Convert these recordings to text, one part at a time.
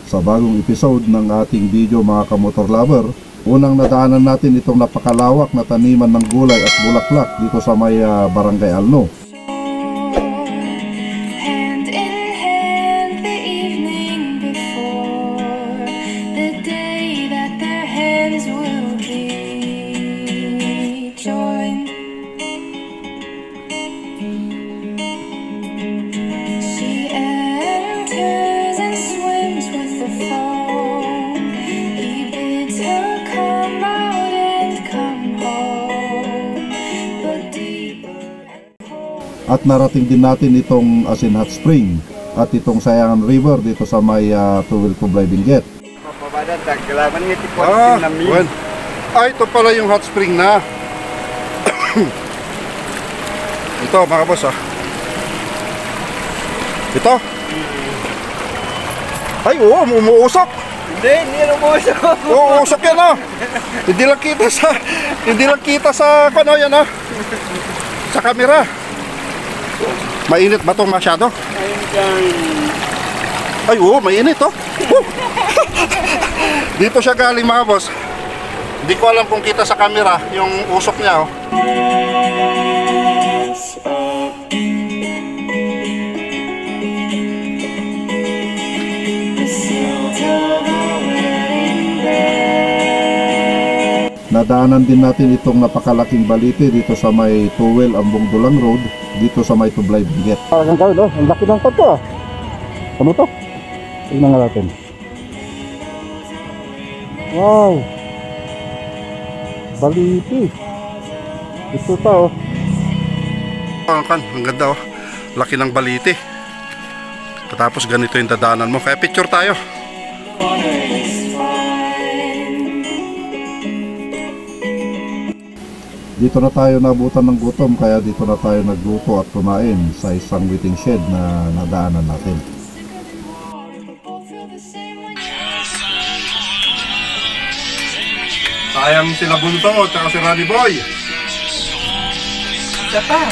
sa bagong episode ng ating video mga kamotor lover. Unang nadaanan natin itong napakalawak na taniman ng gulay at bulaklak dito sa may Barangay Alno. At narating din natin itong Asin Hot Spring at itong Sayangan River dito sa may Tuwil Kublay Benguet. Ito pala yung hot spring na. Ito mga boss Ito. Ay oo, umuusok. Hindi umuusok. Oo, usok yan Hindi lang kita sa ano yan sa camera. Mainit ba itong masyado? Ay oo, mainit Dito siya galing mga boss. Hindi ko alam kung kita sa camera yung usok niya Nadaanan din natin itong napakalaking balite dito sa may Tuwil Ambong Dulang Road dito sa may Tublay Benguet. Ang laki ng kanto Ano to? Tingnan nga natin. Wow! Baliti. Ito pa ang ganda Laki ng baliti. Tapos ganito yung dadaanan mo. Kaya picture tayo. Dito na tayo nabutan ng gutom kaya dito na tayo nagluto at kumain sa isang waiting shed na nadaanan natin. Sayang sila Bunto at si Rani Boy. Isa pa.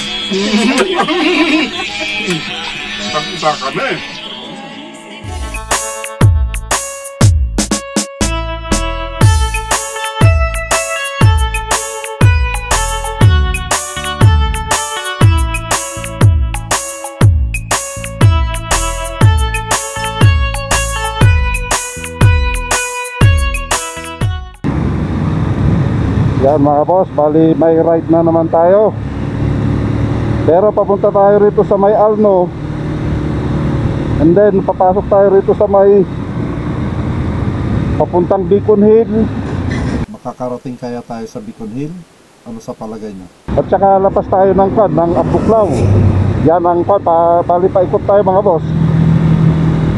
Isa kami. Yan mga boss, bali may ride na naman tayo. Pero papunta tayo rito sa may Alno. And then papasok tayo rito sa may papuntang Beacon Hill. Makakarating kaya tayo sa Beacon Hill? Ano sa palagay niyo? At saka lapas tayo ng Abuklaw. Yan ang bali paikot tayo mga boss.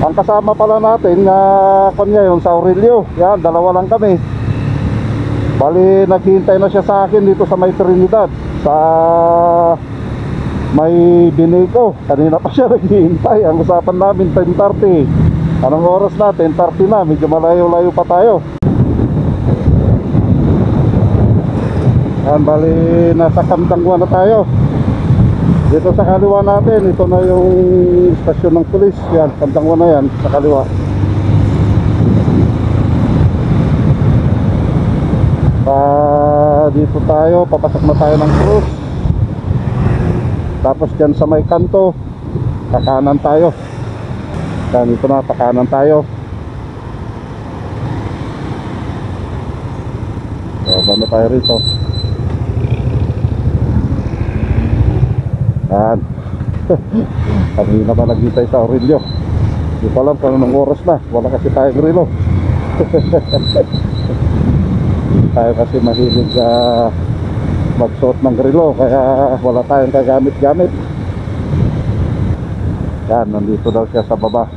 Ang kasama pala natin ngayon sa Aurelio. Yan, dalawa lang kami. Bali naghihintay na siya sa akin dito sa may Trinidad, sa may Binico. Kanina pa siya naghihintay. Ang usapan namin 10:30. Anong oras na? 10:30 na. Medyo malayo-layo pa tayo. Yan, bali nasa Kamtangwa na tayo. Dito sa kaliwa natin, ito na yung stasyon ng pulis. Yan, Kamtangwa na yan, sa kaliwa. Dito tayo, papasok na tayo ng cruise. Tapos dyan sa may kanto, kakanan tayo. Yan, ito na, kakanan tayo. So, banda tayo rito. Yan. Kanina pa naghintay sa Aurelio. Hindi ko alam kung anong oras na. Wala kasi tayo grilo. Tayo kasi mahilig magsuot ng grilo, kaya wala tayong kagamit-gamit. Yan, nandito daw siya sa baba.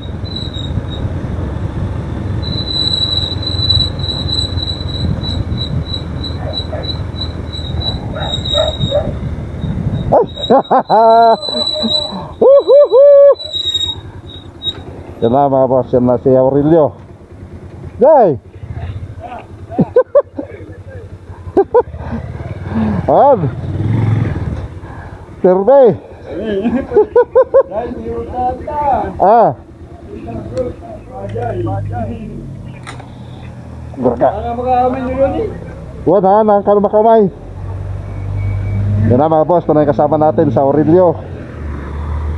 Yan na mga boss, yan na si Aurelio. Jay! An? Survey? Ah? Gurga. Ano makakamin nyo yun eh? Wala na, ang kalma kamay. Yan na mga boss, ito na yung kasama natin sa Aurelio.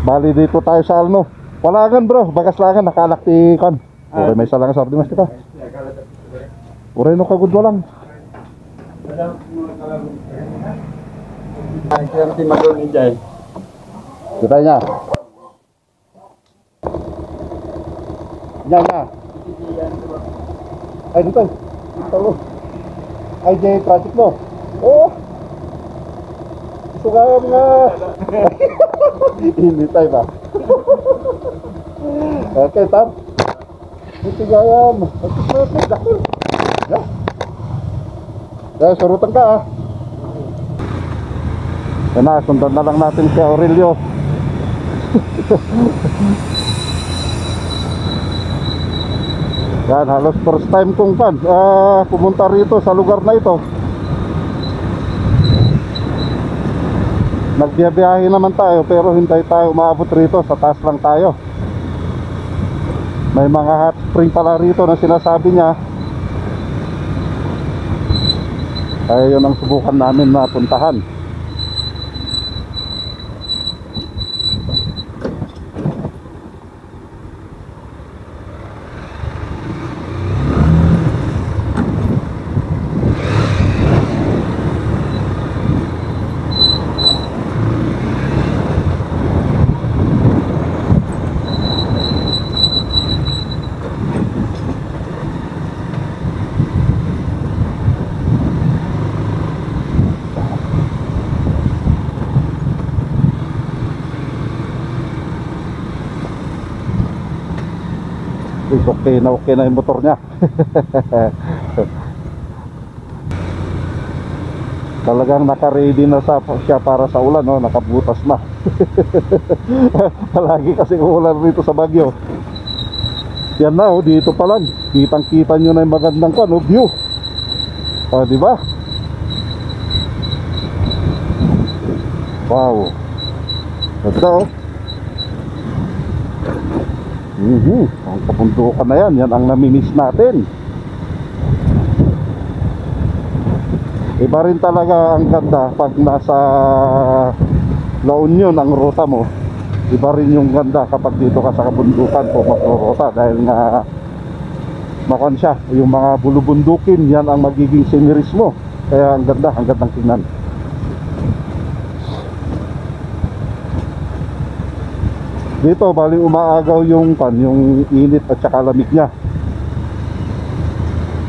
Bali dito tayo sa Alno. Walangan bro, bagas langan, nakalak ti kan. Ure may salang sa ordimas kita. Ure no kagud walang. Ay, kaya natin mag-unin dyan. Kita niya. Yan na. Ay dito. Dito. Ay di project mo. Oh. Sugam nga. Hindi tayo ba? Okay, tam. Ito gayam. Ya, surutan ka ah. Yan na, sundan na lang natin si Aurelio. Yan, halos first time kong pumunta rito sa lugar na ito. Nagbiyabiyahe naman tayo pero hintay tayo umaabot rito, sa taas lang tayo. May mga hot spring pala rito na sinasabi niya. Kaya yun ang subukan namin na puntahan. Okay na yung motor niya. Talagang naka-ready na siya para sa ulan, no? Nakabutas na. Palagi kasi ulan rito sa Baguio. Yan na, oh, dito pa lang kitang-kita nyo na yung magandang view. Di ba? Wow. Ganda, oh. Ang kabundukan na yan, yan ang namimiss natin. Iba rin talaga ang ganda pag nasa La Union ang ruta mo. Iba rin yung ganda kapag dito ka sa kabundukan o magruruta, dahil nga makon siya, yung mga bulubundukin, yan ang magiging sceneries mo. Kaya ang gandang tingnan. Dito bali umaagaw yung init at saka lamig niya.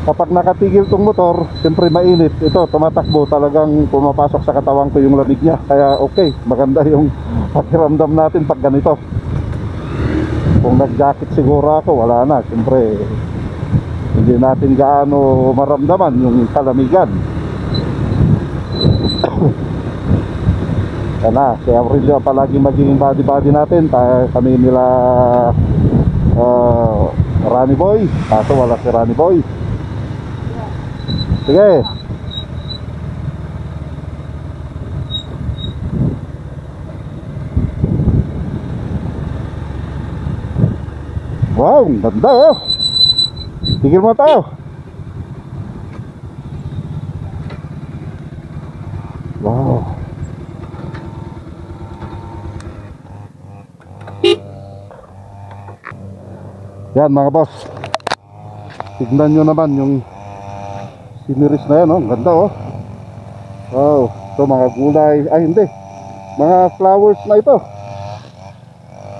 Kapag nakatigil tong motor, siyempre mainit. Ito tumatakbo, talagang pumapasok sa katawan ko yung lamig niya. Kaya okay, maganda yung pakiramdam natin pag ganito. Kung nag-jacket siguro ako, wala na. Siyempre hindi natin gaano maramdaman yung kalamigan. Yan si Aurelio palagi maging body natin. Kami nila Rani Boy, kaso wala si Rani Boy. Sige. Wow, ganda oh. Tigil mo tayo. Wow. Yan mga boss, tignan nyo naman yung sceneries na yan, oh. Ganda oh. Wow, ito mga gulay, ay hindi, mga flowers na ito.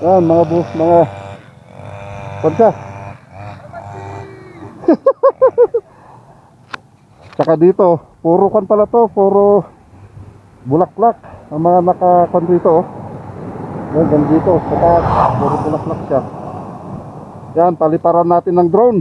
Yan mga boss, mga pagka. Tsaka dito, puro kan pala to, puro bulaklak ang mga nakakon dito oh. Yan dito, sa taas, puro bulaklak siya. Yan, paliparan natin ng drone.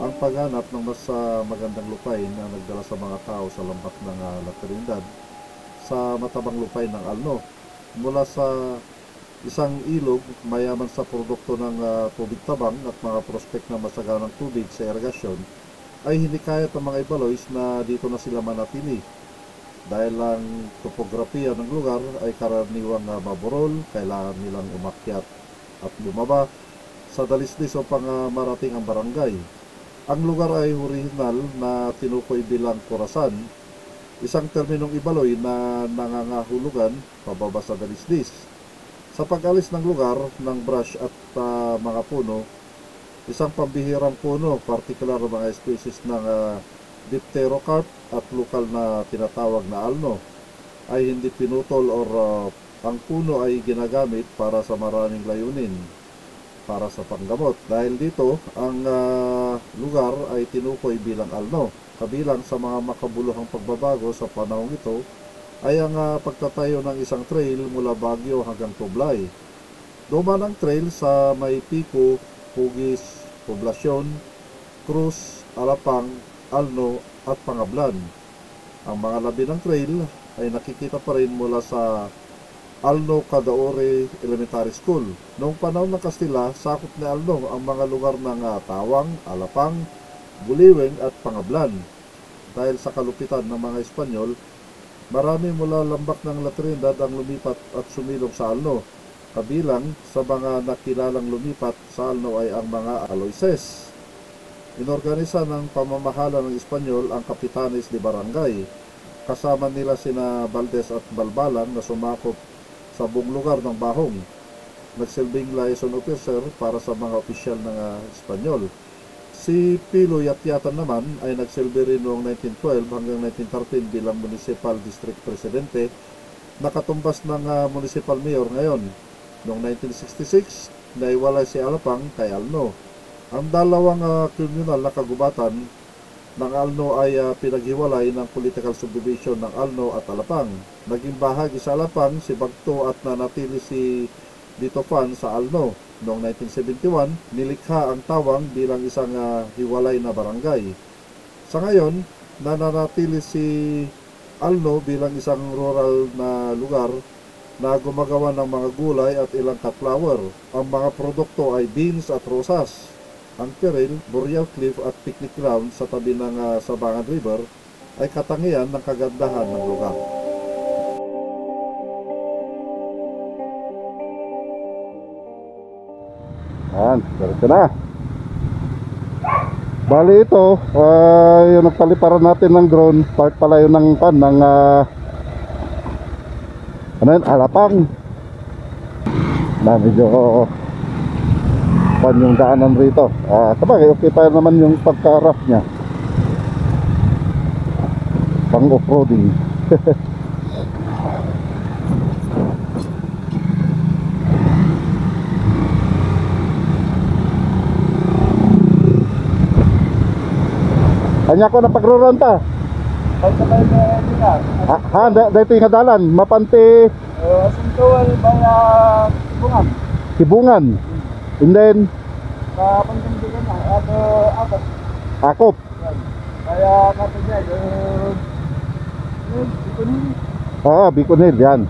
ang paghanap ng mas magandang lupain na nagdala sa mga tao sa lambak ng La Trinidad sa matabang lupain ng Alno. Mula sa isang ilog mayaman sa produkto ng tubig tabang at mga prospect na masaganang tubig sa irigasyon, ay hinikayat ng mga Ibaloys na dito na sila manatili dahil ang topografiya ng lugar ay karaniwang maburol, kailangan nilang umakyat at bumaba sa dalisdis upang marating ang barangay. Ang lugar ay orihinal na tinukoy bilang Corazon, isang terminong Ibaloy na nangangahulugan pababa sa dalisdis. Sa pag-alis ng lugar ng brush at mga puno, isang pambihirang puno, partikular mga species ng dipterocarp at lokal na tinatawag na alno, ay hindi pinutol or ang puno ay ginagamit para sa maraming layunin, para sa panggamot. Dahil dito, ang lugar ay tinukoy bilang alno. Kabilang sa mga makabuluhang pagbabago sa panahong ito ay ang pagtatayo ng isang trail mula Baguio hanggang Tublay. Dumaan ang trail sa may Pico, Pugis, Poblasyon, Cruz, Alapang, Alno at Pangablan. Ang mga labi ng trail ay nakikita pa rin mula sa Alno Cadaore Elementary School. Noong panahon ng Kastila, sakop ni Alno ang mga lugar ng Tawang, Alapang, Buliweng at Pangablan. Dahil sa kalupitan ng mga Espanyol, marami mula lambak ng La Trinidad ang lumipat at sumilong sa Alno. Kabilang sa mga nakilalang lumipat sa Alno ay ang mga Aloyses. Inorganisa ng pamamahala ng Espanyol ang Kapitanes de Barangay. Kasama nila sina Valdez at Balbalang na sumakop sa buong lugar ng Bahong. Nagsilbing liaison officer para sa mga opisyal ng Espanyol. Si Pilo Yatyatan naman ay nagsilbi rin noong 1912 hanggang 1913 bilang Municipal District Presidente, nakatumbas ng Municipal Mayor ngayon. Noong 1966, naiwalay si Alapang kay Alno. Ang dalawang communal na kagubatan ng Alno ay pinaghiwalay ng political subdivision ng Alno at Alapang. Naging bahagi sa Alapang si Bagto at nanatili si Dito Fan sa Alno. Noong 1971, nilikha ang Tawang bilang isang hiwalay na barangay. Sa ngayon, nananatili si Alno bilang isang rural na lugar na gumagawa ng mga gulay at ilang cut flower. Ang mga produkto ay beans at rosas. Ang Peril, Boreal Cliff at picnic ground sa tabi ng Sabangan River ay katangian ng kagandahan ng lugar. Ayan, diretso na. Bali ito, yung nagpaliparan natin ng drone, part pala yun ng ano yun, Alapang. Na medyo yung daanan rito. Sabagay, okay pa naman yung pagka-rough niya. Pang off-roading. Kanya ko na pagruranta. Ay sabay na sila. Dito yung dalan, Mapante, Asintual baya bungan. Sibungan. And then Kapantindigan na. Akot. Akop. Kaya katagay. Ikunin. Bicon Hill, yan.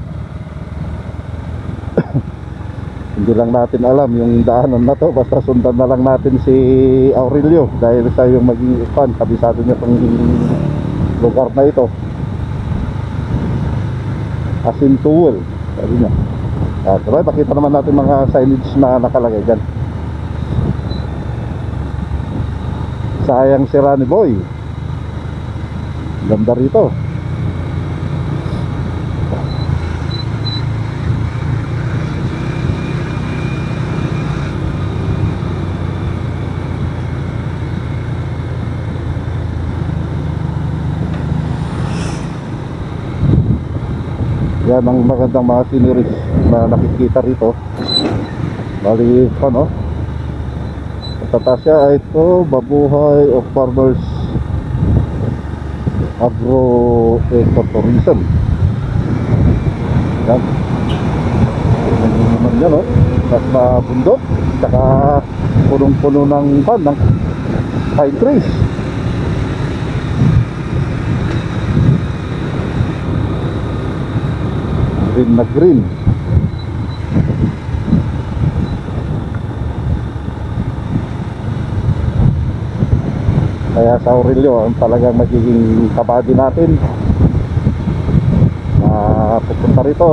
Hindi lang natin alam yung daanan na to. Basta sundan na lang natin si Aurelio dahil siya yung maging fan. Kabisado niya itong lugar na ito. Asintual, sabi niya. Sabay, pakita naman natin mga signage na nakalagay dyan. Sayang si Rani Boy. Ganda rito. Yan ang magandang mga sceneries na nakikita rito. Bali, ano? Tatasya ay ito, Mabuhay of Farmers Agro-Ecotourism. Yan. Yan naman yan, no? Mas mabundok, saka punong-puno ng Pine trees. Green na green. Kaya sa Aurelio ang talagang magiging kabady natin na pupunta rito.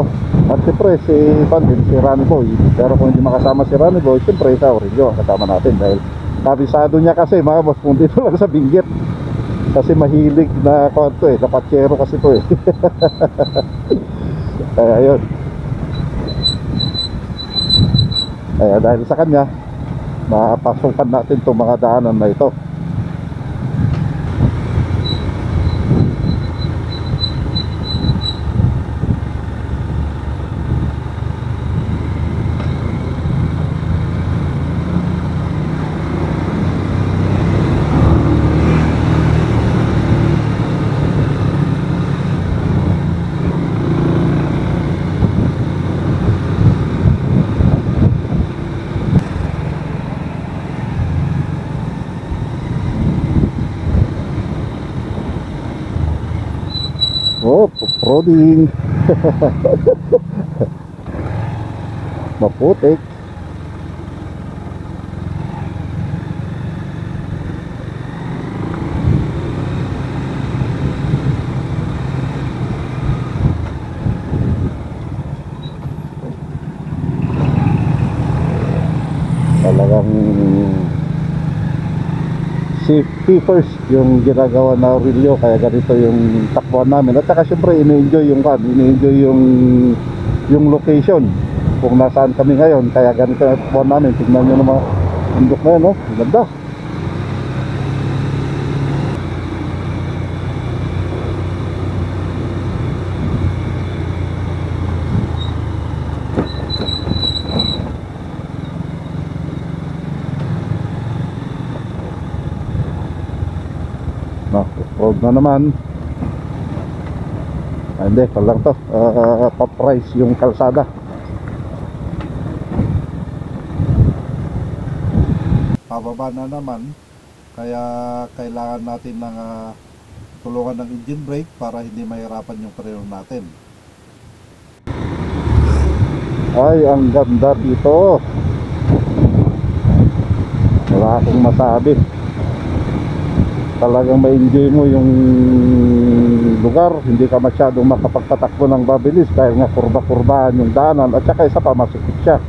At siyempre si Pandin, si Rani Boy. Pero kung hindi makasama si Rani Boy, siyempre sa Aurelio ang kasama natin. Dahil kabisado niya kasi mga boss, kung dito lang sa Benguet. Kasi mahilig na kwanto kapatsero kasi to Kaya yun. Kaya dahil sa kanya, mapasukan natin itong mga daanan na ito. Oh, off-roading. Maputik. Talagang safety first yung ginagawa na Aurelio, kaya ganito yung takbuhan namin. At saka syempre ini-enjoy yung location kung nasaan kami ngayon, kaya ganito yung takbuhan namin. Tignan nyo naman bundok na yun, no? Ganda. Road na naman. Hindi, lang to pa-price yung kalsada. Pababa na naman, kaya kailangan natin ng tulungan ng engine brake para hindi mahirapan yung preno natin. Ay, ang ganda dito. Wala akong masabi. Talagang ma-enjoy mo yung lugar, hindi ka masyadong makapagtatakbo ng mabilis dahil nga kurba-kurbaan yung daanan, at saka isa pa, masikip siya.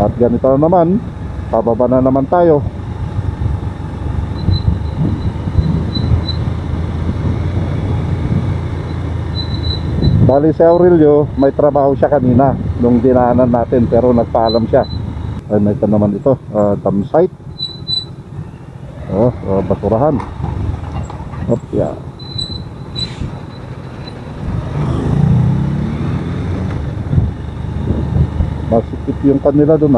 At ganito na naman, pababa na naman tayo. Bali si Aurelio, may trabaho siya kanina nung dinaanan natin, pero nagpaalam siya. Ay, may ito naman ito, dam site. Basurahan. Yeah. Masikip yung kanila dun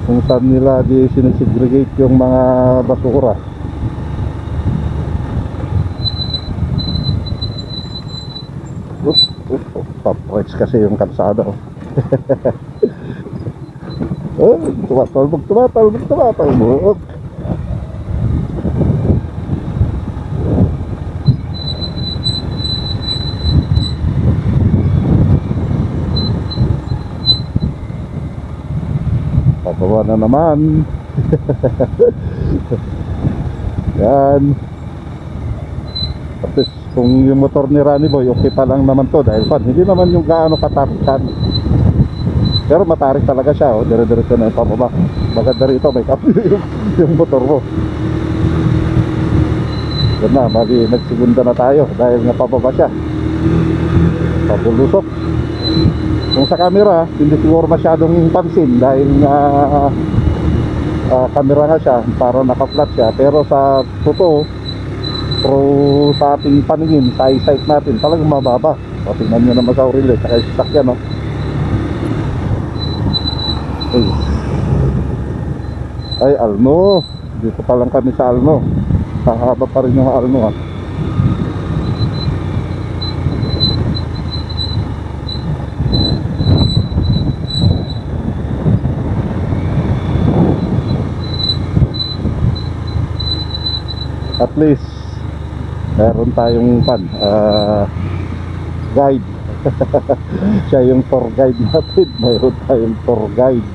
kung saan nila di sinesegregate yung mga basura. Paprets kasi yung kalsada tumatalbog. Pababa na naman. Yan. At least kung yung motor ni Rani Boy, okay pa lang naman to dahil hindi naman yung gaano katarikan. Pero matarik talaga siya, dire-diretso na yung pababa. Maganda rito, may kapyo yung motor mo. Yan na, bali nagsigunda na tayo dahil nga pababa siya. Pabulusok. Kung sa camera, hindi siguro masyadong pansin dahil nga camera nga siya, para naka-flat siya. Pero sa totoo, sa ating paningin, sa eyesight natin, talagang mababa. O, tingnan nyo naman sa Aurelio, saka yung sasakyan, no? Ay, Alno. Dito pa lang kami sa Alno. Hahaba pa rin yung Alno, At least meron tayong guide. Siya yung tour guide natin. Mayroon tayong tour guide.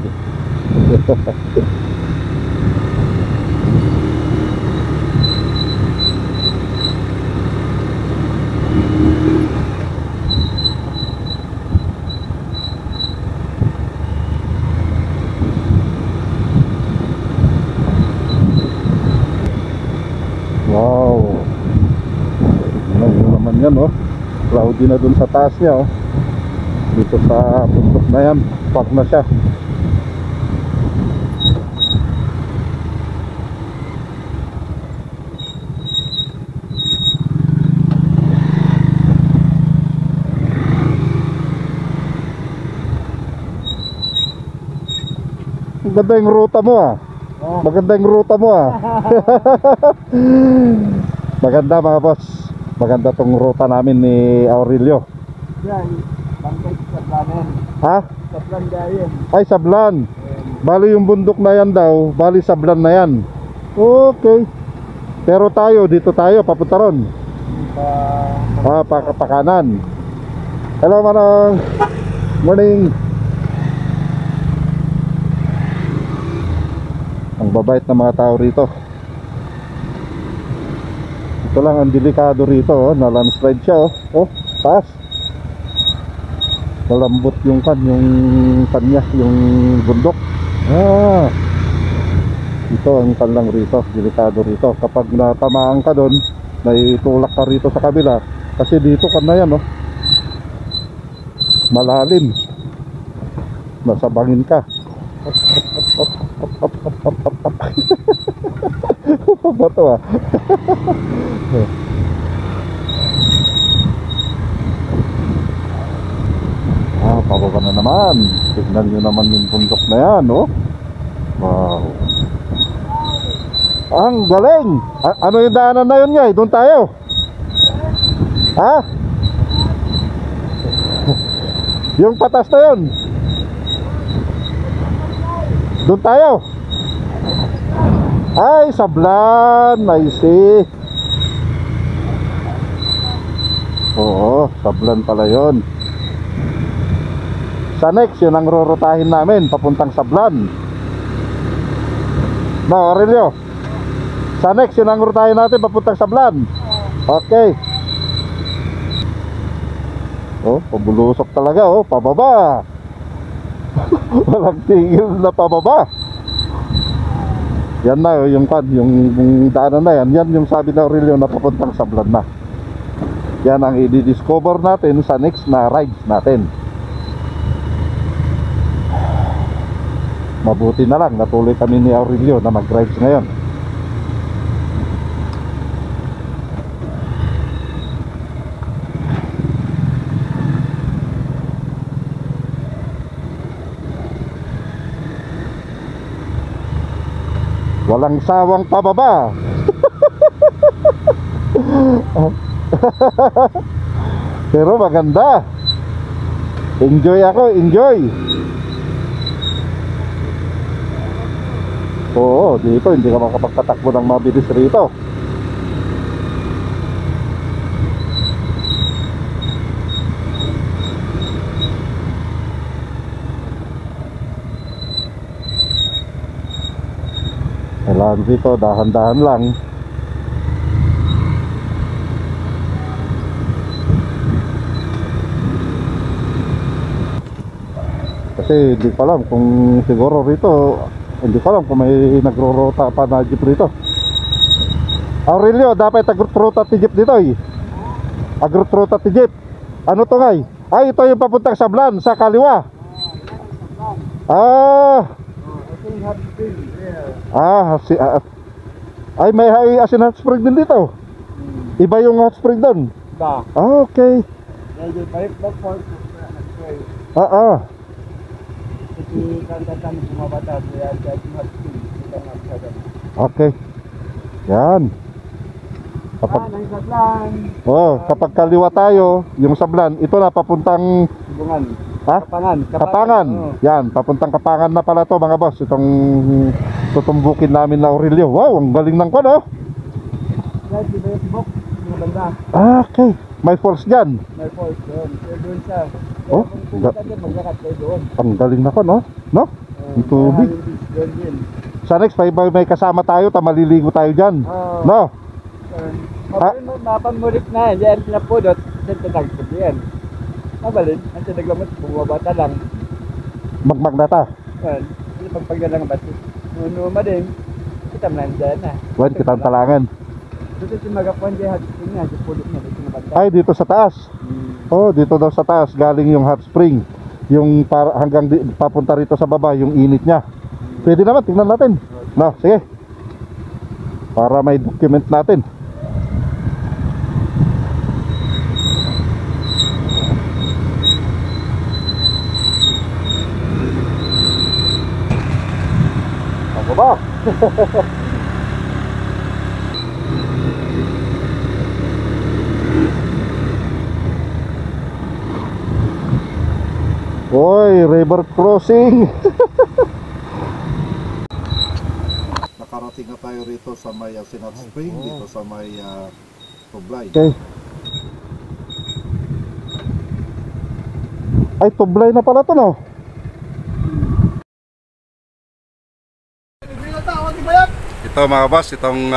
Wow, ano naman yan, oh. Cloudy na dun sa taas niya, oh. Dito sa bundok na yan, fog na siya. Maganda yung ruta mo, ah. Maganda yung ruta mo, ah. Maganda, mga boss. Maganda tong ruta namin ni Aurelio. Yan, bangkay sa planen. Ha? Sa plan dayan. Ay, Sablan. Bali yung bundok na yan daw, bali Sablan na yan. Okay. Pero tayo, dito tayo, papunta ron. Pakanan. Hello, Manong. Morning. Ang babait ng mga tao rito. Ito lang ang delikado rito, oh. Na landslide siya, oh. Oh, taas. Malambot yung kanya, yung bundok. Ito ang kanlang rito, delikado rito. Kapag natamaan ka doon, may tulak ka rito sa kabila. Kasi dito kan na yan, oh. Malalim. Nasa bangin ka. Apa ba ito, ah? Pababa na naman. Tignan nyo naman yung bundok na yan, oh. Wow. Ang galing. Ano yung daanan na yun, Ngay? Doon tayo. Ha? Yung patas na yun. Doon tayo. Ay, Sablan. I see. Oo, Sablan pala yun. Sa next, yun ang rorotahin namin papuntang Sablan. No, Aurelio. Sa next, yun ang rorotahin natin papuntang Sablan. Okay. Oh, pabulusok talaga, oh. Pababa. Walang tigil na pababa. Yan na, yung daanan na yan. Yan yung sabi na Aurelio na papuntang Sablan na. Yan ang i-discover natin sa next na rides natin. Mabuti na lang, natuloy kami ni Aurelio na mag-rides ngayon. Walang sawang pababa. Pero maganda. Enjoy ako, enjoy. Oo, dito hindi ka makapagtatakbo ng mabilis rito. Kailangan dito, dahan-dahan lang. Kasi hindi ko alam kung siguro rito, hindi ko alam kung may nagro-rota pa na jeep rito. Aurelio, dapat agrot-rota ti jeep dito, eh. Agrot-rota ti jeep. Ano to, Ngay? Ay, ito yung papuntang Sablan, sa kaliwa. Ay, may asin hot spring din dito. Iba yung hot spring doon. Okay. Okay. Yan. Kapag kaliwa tayo, yung Sablan, ito na papuntang Kapangan. Yan, papuntang Kapangan na pala to, mga boss. Itong tutumbukin namin na Aurelio. Wow, ang galing ng kwan, oh. Kahit di ba yung smoke, yung banda. Ah, okay. May force dyan. May force doon. Kaya doon siya. Kaya Oh, kung pumunta din, maglakat kayo doon. Ang galing na ko, no? No? Yung tubig. Kaya yung doon din. Sa next, may kasama tayo, maliligo tayo dyan. No? Mapamulit na, hindi yan pinapudot. Diyan tinagpud yan. Mabalin, ang tinaglamot, bumabata lang. Magmag na ta. Yan, hindi pagpagdalang bati. Nunuma din, kita mo lang dyan na. Wan, kitang talangan. Dito si Magapuan dyan, hati niya, si pulot niya, dito nabanta. Ay, dito sa taas. Oh, dito daw sa taas, galing yung hot spring. Yung hanggang papunta rito sa baba, yung init niya. Pwede naman, tingnan natin. No, sige. Para may document natin. Ako ba? Hoy, river crossing. Nakarating na tayo rito sa may Sinat Spring, dito sa may Tublay. Okay. Ay, Tublay na pala to, no? Ito mga boss, itong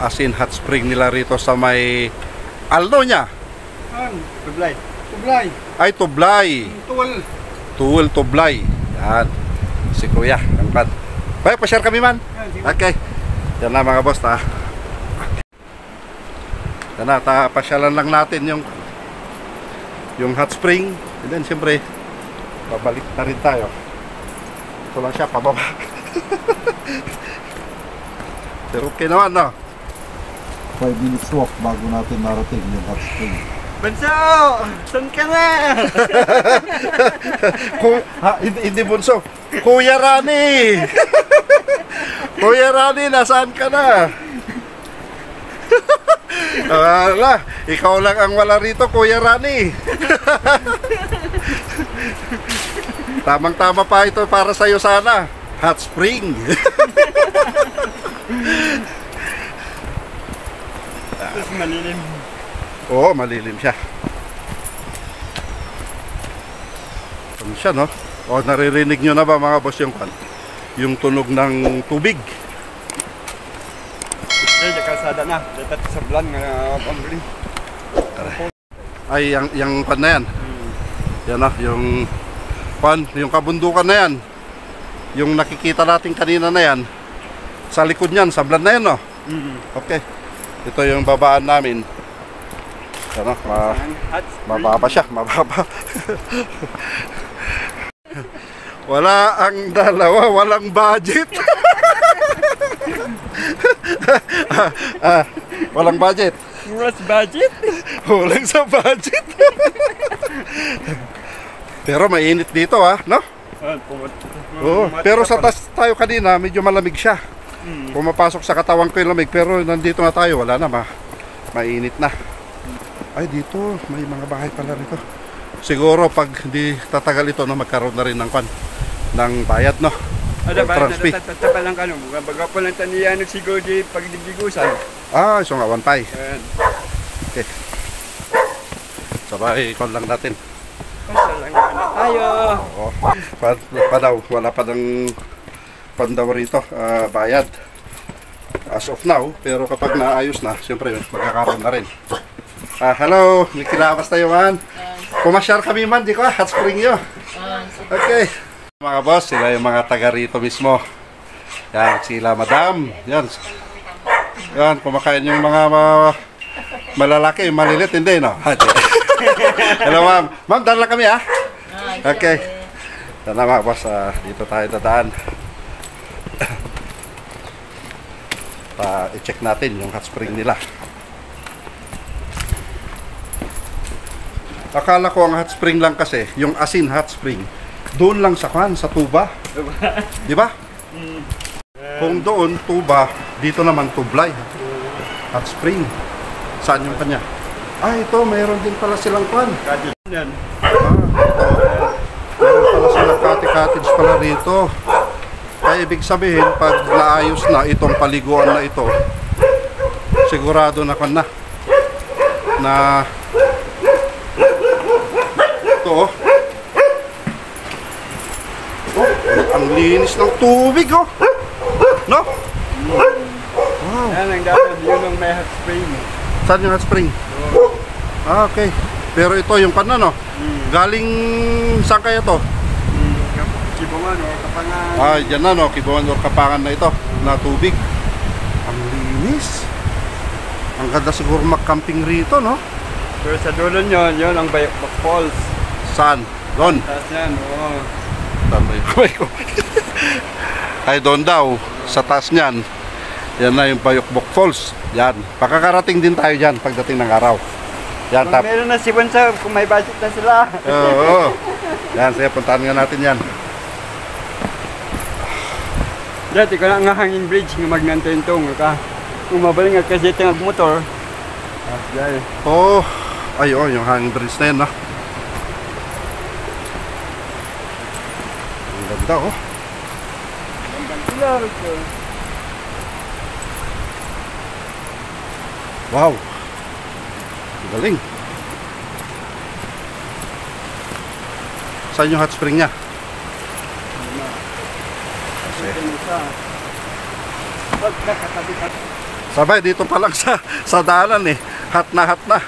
Asin Hot Spring nila rito sa may Alno niya. Tublay. Tublay. Ay, Tublay. Tuwal. Tuwal Tublay. Yan. Si Kuya, ang pad. Bay, pa-share kami man. Okay. Yan na mga boss, ta. Yan na, pasyalan lang natin yung hot spring. And then, siyempre, babalik na rin tayo. Ito lang siya, pababa. Pero okay naman, no? 5 minutes walk bago natin narating yung hot spring. Banso! Saan ka na? Hindi bunso. Kuya Rani! Kuya Rani, nasaan ka na? Wala, ikaw lang ang wala rito, Kuya Rani. Tamang-tama pa ito para sa'yo sana. Hot spring. Tapos malilim. Oo, malilim siya. Ano siya, no? O, naririnig nyo na ba mga boss yung tunog ng tubig? Ay, kalsada na. Dapat sa blan nga pambili. Ay, yung pan na yan. Yan na, yung pan, yung kabundukan na yan. Yung nakikita natin kanina na yan. Sa likod niyan, sa blan na yan, no? Okay. Ito yung babaan namin. Ano, mababa siya, mababa. Wala ang dalawa, walang budget. Walang budget. What's budget? Walang sa budget. Pero mainit dito, no? Oo, pero sa taas tayo kanina, medyo malamig siya. Pumapasok sa katawan ko yung lamig, pero nandito na tayo, wala na, mainit na. Ay, dito, may mga bahay pala rito. Siguro pag di tatagal ito, no, magkaroon na rin ng bayad, no? Ada ba? Transpi. Tatapalang ka, no? Baga po lang taniyan si Godi pagdibigusan. Ah, so nga, wantay. Ayan. Okay. Sabay, ikon lang natin. Pasalang ka na tayo. Oo. Pa daw, wala pa ng pandaw rito, bayad. As of now, pero kapag naayos na, siyempre, magkakaroon na rin. Hello, may kilabas tayo man. Pumasyar kami man, di ko, hot spring nyo. Okay. Mga boss, sila yung mga taga rito mismo. Yan, sila madam. Yan. Yan, kumakain yung mga malalaki, yung malilit, hindi, no? Hello, ma'am. Ma'am, dala kami, ha? Okay. Yan na, mga boss, dito tayo dadaan. I-check natin yung hot spring nila. Akala ko ang hot spring lang kasi, yung Asin Hot Spring, doon lang sa tuba. Di ba? Kung doon, tuba, dito naman Tublay. Hot Spring. Saan yung kanya? Ito, mayroon din pala silang kwan. Yan. Mayroon pala silang cottage pala rito. Kaya ibig sabihin, pag naayos na itong paliguan na ito, sigurado na kon na ito oh. Oh, ang linis ng tubig oh. No? Wow. Yan ang dapat, yun ang may hot spring. Saan yung hot spring? Ah, okay. Pero ito yung kan no? Galing saan kaya to? Kibuan o Kapangan. Ah, dyan na no, Kibuan or Kapangan na ito, na tubig. Ang linis. Ang ganda siguro mag-camping rito, no? Pero sa dulo nyo, yun ang Bayokbok Falls. Saan? Doon? Taas yan, oo. Saan ba yung kamay ko? Ay, doon daw, sa taas niyan. Yan na yung Bayokbok Falls. Yan. Pakakarating din tayo dyan pagdating ng araw. Yan, Kung meron na si Bunsa, kung may budget na sila. Oo. Yan, sige, puntahan nga natin yan. Dati ko na nga hanging bridge ng magnantentong ka. Kung mabaling nga kasi tingag motor. Ah, dahil. Oh, ay, oh, yung hanging bridge na yan, no? Ang ganda, oh. Wow. Galing. Saan yung hot spring niya? Sabay, dito pa lang sa daanan eh. Hot na, hot na.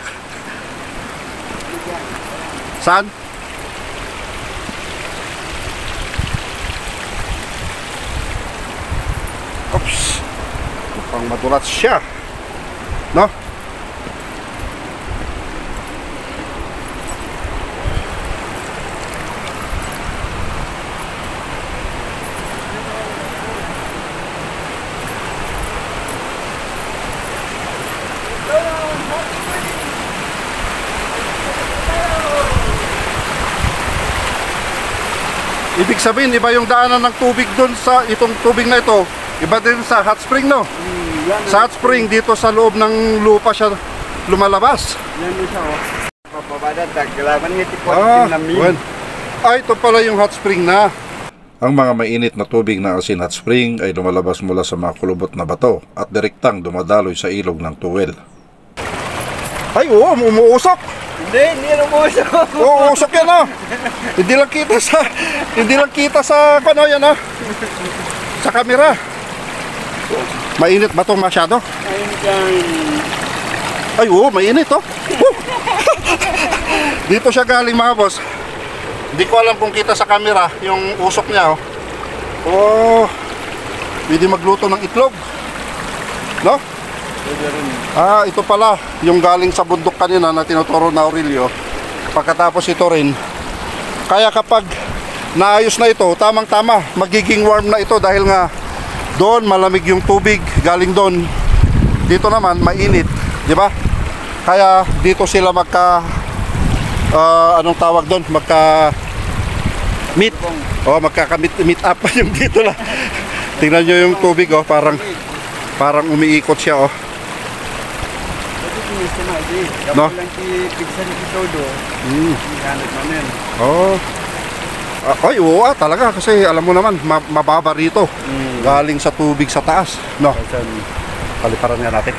Saan? Oops. Mukhang madulas siya. No? Ibig sabihin, iba yung daanan ng tubig doon sa itong tubig na ito. Iba din sa hot spring, no? Sa hot spring, dito sa loob ng lupa siya lumalabas. Yan din siya, oh. Papabadat, galaman ng tipot na well. Ito pala yung hot spring na. Ang mga mainit na tubig na asin hot spring ay lumalabas mula sa mga kulubot na bato at direktang dumadaloy sa ilog ng tuwel. Ay, oo, umuusok! Hindi umuusok. Oo, usok yan ah. Hindi lang kita sa ano yan ah. Sa camera. Mainit ba itong masyado? Mainit yan. Ay, oo, mainit oh. Dito siya galing mga boss. Hindi ko alam kung kita sa camera yung usok niya oh. Oh, pwede magluto ng itlog. No? Ah, ito pala yung galing sa bundok kanina na tinuturo na Aurelio. Pagkatapos ito rin. Kaya kapag naayos na ito, tamang-tama, magiging warm na ito dahil nga doon malamig yung tubig galing doon. Dito naman mainit, di ba? Kaya dito sila anong tawag doon? Meet. Oh, meet up yung dito lang. Tingnan nyo yung tubig oh, parang umiikot siya oh. No? Oh. Ay, oo talaga kasi alam mo naman mababa rito. Galing sa tubig sa taas, no? Paliparan nga natin.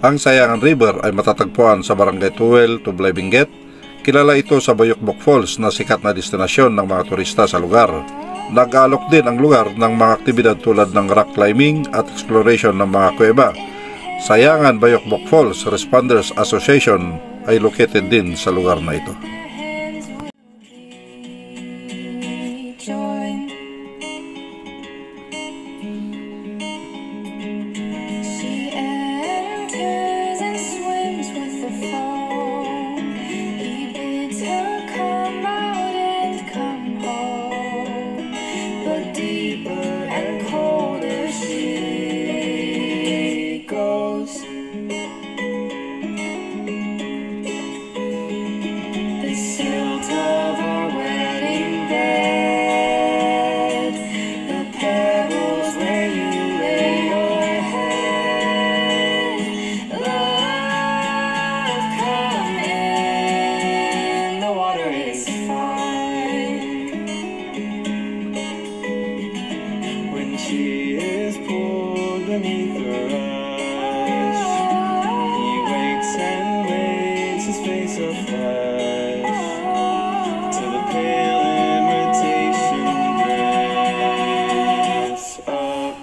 Ang Sayangan River ay matatagpuan sa Barangay Tuwel, Tublay Benguet. Kilala ito sa Bayokbok Falls na sikat na destinasyon ng mga turista sa lugar. Nag-aalok din ang lugar ng mga aktibidad tulad ng rock climbing at exploration ng mga kuweba. Sayangan Bayokbok Falls Responders Association ay located din sa lugar na ito. The beneath the rush. He waits and waits, his face a flash, till the pale imitation dress up.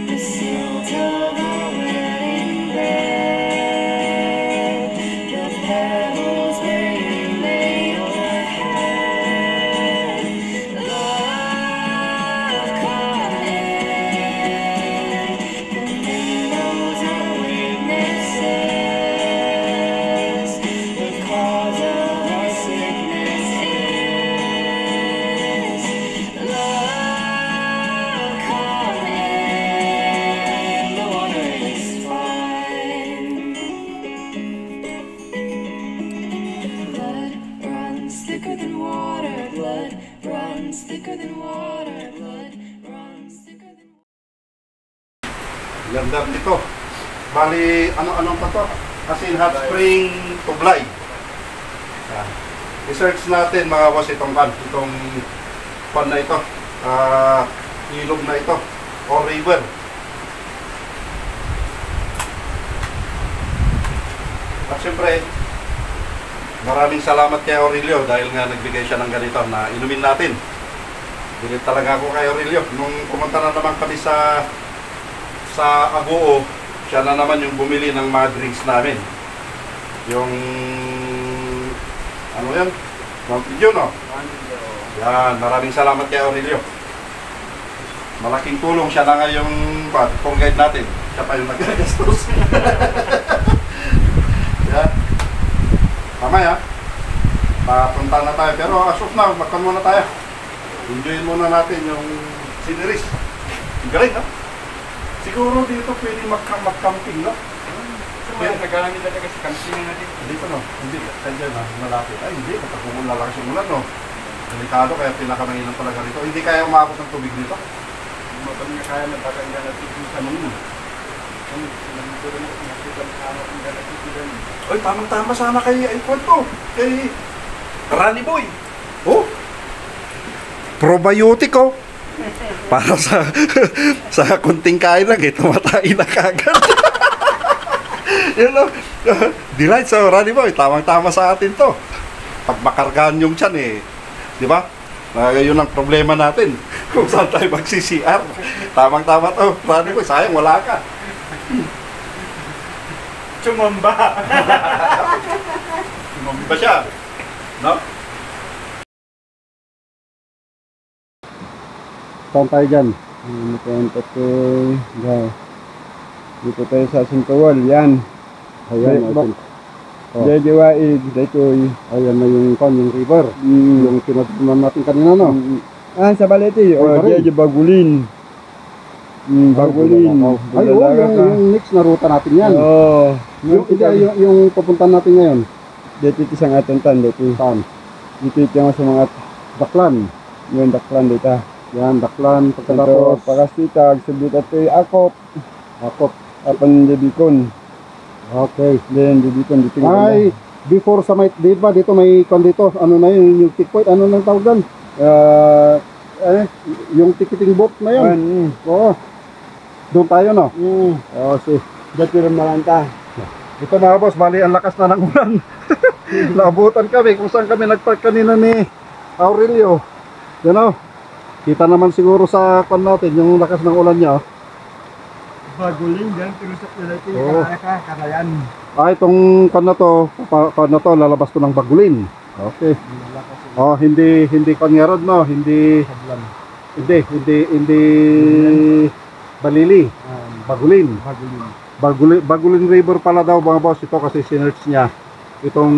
The silt of a wedding bed, the pebbles where you lay your head. Love come in, the windows are witnesses, the cause of our sickness is love come in, the water is fine. Blood runs thicker than water, blood runs thicker than water, blood runs thicker than water. Ganda nito. Bali, ano-anong pa to? Asin hot spring tublay. Yan. I-search natin mga boss itong pan na ito. Ilog na ito. Or river. At syempre, maraming salamat kay Aurelio dahil nga nagbigay siya ng ganito na inumin natin. Bilit talaga ako kay Aurelio. Nung pumunta na naman kami sa Agoo, siya na naman yung bumili ng mga drinks namin. Yung ano yan? Mountain Dew, no? Yan, maraming salamat kay Aurelio. Malaking tulong siya na nga yung tour guide natin. Siya pa yung nag-gastos. Yan. Mamaya, papunta na tayo. Pero as of now, magkan muna tayo. Enjoyin muna natin yung sceneries. Ang galing, no? Siguro dito pwede mag-camping, no? Kaya nagkaroon talaga sa camping natin. Dito, no? Hindi, kaya na, malapit. Ay, hindi, kapag lalakas yung ulan, no? Delikado, kaya pinakamainam talaga rito. Hindi kaya umabot ng tubig dito. Mapag nga kaya na baka nga natin sa mga. Ay, tamang-tama sana kay Kwento. Kay Rani Boy. Oh! Probiotic, oh. Para sa kunting kain lang, tumatay na kagad. Yun know, delight sa Rani Boy, tamang-tama sa atin to. Pag makargahan yung tiyan di ba? Yun ang problema natin. Kung saan tayo mag-CCR. Tamang-tama to, Rani Boy, sayang wala ka. Chumamba! Sumambi siya. No? Saan tayo dyan? Punta to, dito tayo sa Sintawal, yan. Ayan, Dediwaid, dito ayan na yung river. Yung pinatunan natin kanina, no? sa Balete, o Barin. Diya Bagulin. Bagulin. Ay, oo, yung next na ruta natin yan. Oo. Yung pupuntan natin ngayon. Dito ito sa ating tan, dito. Saan? Dito ito sa mga Daklan. yung daklan dito. Yan, Daklan. Pagkatapos, Pagkatapos, pakasitag, sabit ito akop, Akop. apan Debicon. Okay. Then Debicon, dito Ay, before sa may, di ba, dito may dito, ano na yun, yung checkpoint, ano nang tawag doon? Yung ticketing booth na yun. Oo. Doon tayo, no? Oo, si dito rin malanta. Ito mga boss, bali ang lakas na ng ulan. Naabutan kami kung saan kami nagpark kanina ni Aurelio. Yan o. Kita naman siguro sa kwan natin yung lakas ng ulan niya. Bagulin, dyan, pinusap na natin Oo. karayan. Itong kwan na to, lalabas to ng Bagulin. Okay. Oh, hindi kwan nga rod, no? Hindi Balili. Bagulin. Bagulin River pala daw mga boss ito kasi sinerch niya. Itong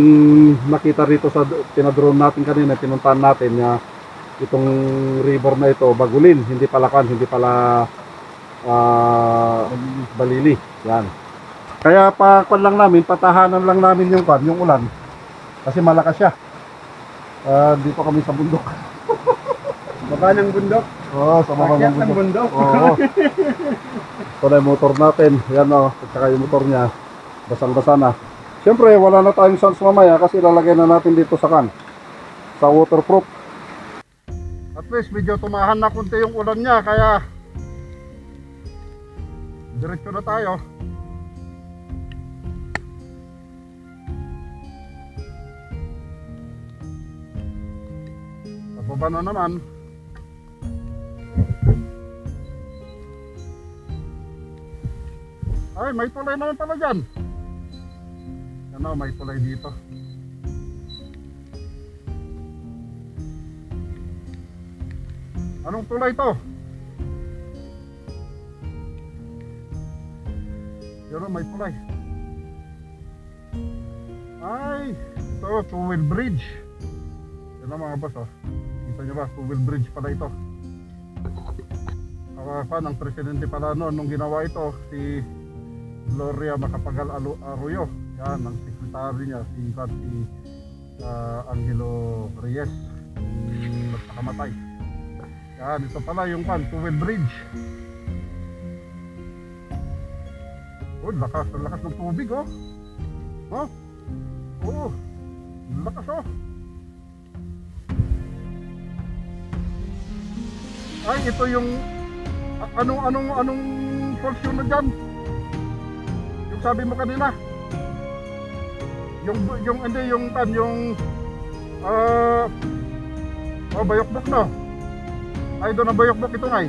nakita rito sa tinadrone natin kanina, pinuntahan natin na itong river na ito, Bagulin, hindi pala Balili. Yan. Kaya patahanan lang namin yung ulan. Kasi malakas siya. Dito kami sa bundok. Baba ng bundok. Oo, sa baba Akyat ng ng bundok. bundok. Oo. Ito na yung motor natin. Yan o. At saka yung motor niya. Basang-basa na. Siyempre, wala na tayong sans mamaya kasi lalagay na natin dito sa waterproof. At least medyo tumahan na kunti yung ulan niya, kaya diretso na tayo. Pababa na naman. Ay, may tulay naman pala dyan. Ano, may tulay dito. Anong tulay to? Yun, may tulay. Ay, ito, two-wheel bridge. Yan ang mga boss, oh. Kita nyo ba, two-wheel bridge pala ito. Ang presidente pala noon nung ginawa ito, si Gloria Macapagal Arroyo. Yan, ang sekretary niya, si Angelo Reyes, yung nagpakamatay. Yan, ito pala yung two-wheel bridge. Oh, lakas ng tubig, oh. Oh, oh, lakas, oh. Ay, ito yung anong falls yun na dyan? Yung sabi mo kanina. Bayokbok, no? Ay, doon ang Bayokbok ito, ngay.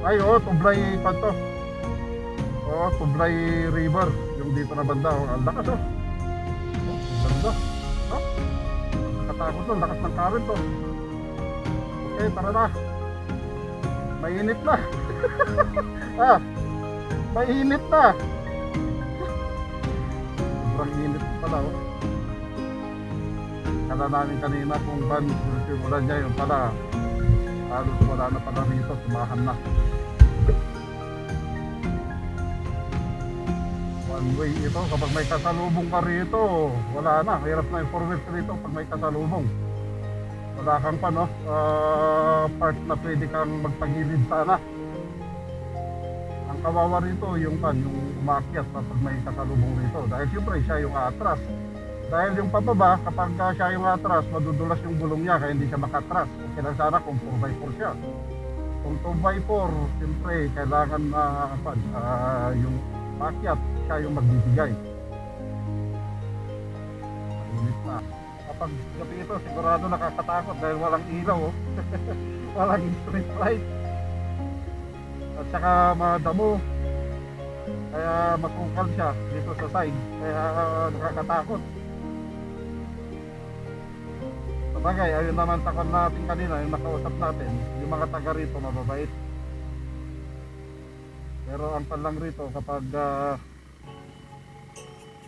Ay, Tublay pa to. Tublay River, yung dito na banda, ang lakas, oh. Banda. Nakatakot, lakas ng current, oh. Okay, tara na. Mainit na. Mainit na. Sobrang init pala, oh. Kala namin kanina kung ban ulan niya, yung pala halos wala na pala rito, tumahan na. One way ito, kapag may kasalubong ka rito, wala na, hirap na yung forward rito pag may kasalubong. Wala kang part na pwede kang magpagilid sana. Ang kawawa rito yung umakyat kapag may kasalubong rito, dahil siyempre siya yung atras. Dahil yung pababa, kapag siya yung atras, madudulas yung gulong niya, kaya hindi siya makatras. Okay lang sana kung 4x4 siya. Kung 2x4, siyempre kailangan yung umakyat, siya yung magbibigay. Mainit na. Kapag gabi ito, sigurado nakakatakot dahil walang ilaw, oh. Walang street light. At saka madamo. Kaya matukal siya dito sa side. Kaya nakakatakot. Sabagay, ayun naman takon natin kanina, yung nakausap natin, yung mga taga rito mababait. Pero ang panlang rito kapag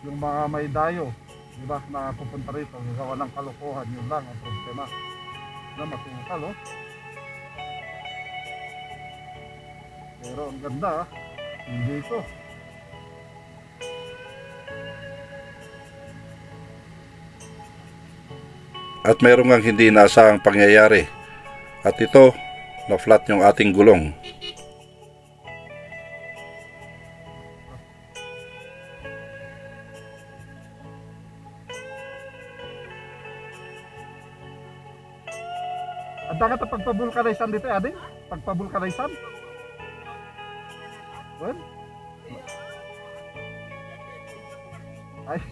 yung mga may dayo, di ba, na pupunta rito, gawa ng kalokohan, yun lang ang problema. Na matukal, oh. Pero ang ganda, hindi ko. At mayroong ang hindi inaasahang pangyayari. At ito, na-flat yung ating gulong. Ang dagat na pagpabulkanaysan dito, ading? Pagpabulkanaysan? Well? Ay,